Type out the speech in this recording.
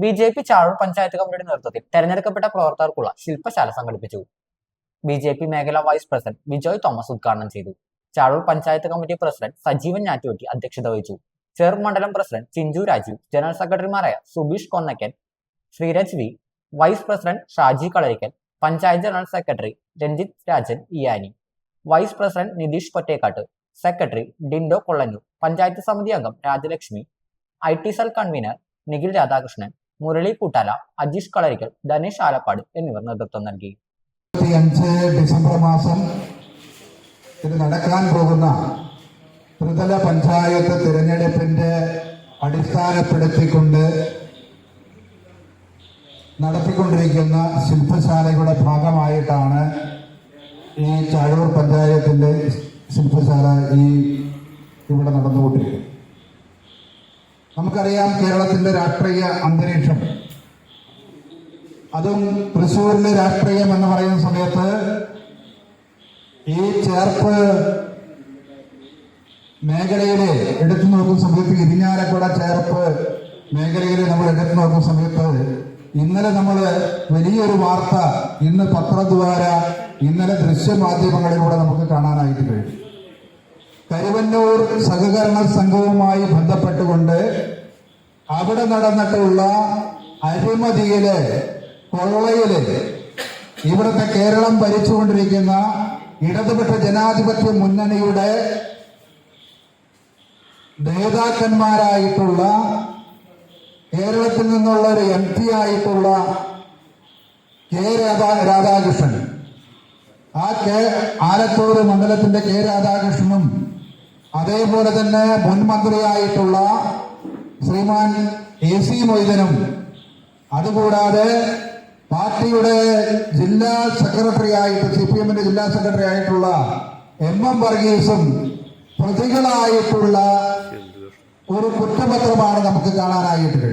BJP Chazhur panchayat കമ്മിറ്റിയുടെ നേതൃത്വത്തിൽ തെരഞ്ഞെടുക്കപ്പെട്ട പ്രവർത്തകർക്കുള്ള ശില്പശാല സംഘടിപ്പിച്ചു. BJP മേഖലാ വൈസ് പ്രസിഡന്റ് ബിജോയ് തോമസ് ഉദ്ഘാടനം ചെയ്തു. ചാഴൂർ പഞ്ചായത്ത് കമ്മിറ്റി പ്രസിഡന്റ് സജീവൻ ഞാറ്റുവെട്ടി അധ്യക്ഷത വഹിച്ചു. ചെറു മണ്ഡലം പ്രസിഡന്റ് ചിഞ്ചു രാജീവ്, ജനറൽ സെക്രട്ടറിമാരായ Subeesh Konnakkan, Sreeraj V, vice president Shaji Kalarikkal, panchayat general secretary Ranjith Rajan Iyani, vice president Nitheesh Pottekkatt, secretary Dindo Kollannur, panchayat സമിതി അംഗം Rajalakshmi, IT cell convener Nikhil Radhakrishnan, Murali Koottala, Ajeesh Kalarikkal, Dhanesh Alappad എന്നിവർ നേതൃത്വം നൽകി. ഡിസംബർ മാസം നടക്കാൻ പോകുന്ന ത്രിതല പഞ്ചായത്ത് തിരഞ്ഞെടുപ്പിന്റെ അടിസ്ഥാനപ്പെടുത്തിക്കൊണ്ട് നടത്തിക്കൊണ്ടിരിക്കുന്ന ശില്പശാലയുടെ ഭാഗമായിട്ടാണ് ഈ ചാഴൂർ പഞ്ചായത്തിന്റെ ശില്പശാല ഇവിടെ നടന്നുകൊണ്ടിരിക്കുന്നത്. നമുക്കറിയാം, കേരളത്തിന്റെ രാഷ്ട്രീയ അന്തരീക്ഷം, അതും തൃശ്ശൂരിലെ രാഷ്ട്രീയം എന്ന് പറയുന്ന സമയത്ത് ഈ ചേർപ്പ് മേഖലയിലെ എടുത്തു നോക്കുന്ന സമയത്ത്, ഇരിഞ്ഞാലക്കുട ചേർപ്പ് മേഖലയിൽ നമ്മൾ എടുത്തു നോക്കുന്ന സമയത്ത് ഇന്നലെ നമ്മൾ വലിയൊരു വാർത്ത ഇന്ന് പത്രദ്വാര, ഇന്നലെ ദൃശ്യമാധ്യമങ്ങളിലൂടെ നമുക്ക് കാണാനായിട്ട് കഴിയും. കരുവന്നൂർ സഹകരണ സംഘവുമായി ബന്ധപ്പെട്ടുകൊണ്ട് അവിടെ നടന്നിട്ടുള്ള അഴിമതിയില്, കൊള്ളയില് ഇവിടുത്തെ കേരളം ഭരിച്ചുകൊണ്ടിരിക്കുന്ന ഇടതുപക്ഷ ജനാധിപത്യ മുന്നണിയുടെ നേതാക്കന്മാരായിട്ടുള്ള, കേരളത്തിൽ നിന്നുള്ള ഒരു MP ആയിട്ടുള്ള K. രാധാകൃഷ്ണൻ, ആ ആലത്തൂർ മണ്ഡലത്തിന്റെ K. രാധാകൃഷ്ണനും, അതേപോലെ തന്നെ മുൻ മന്ത്രിയായിട്ടുള്ള ശ്രീമാൻ AC മൊയ്തനും, അതുകൂടാതെ പാർട്ടിയുടെ ജില്ലാ സെക്രട്ടറി ആയിട്ട്, CPMന്റെ ജില്ലാ സെക്രട്ടറി ആയിട്ടുള്ള MM വർഗീസും പ്രതികളായിട്ടുള്ള ഒരു കുറ്റപത്രമാണ് നമുക്ക് കാണാനായിട്ട് കഴിയും.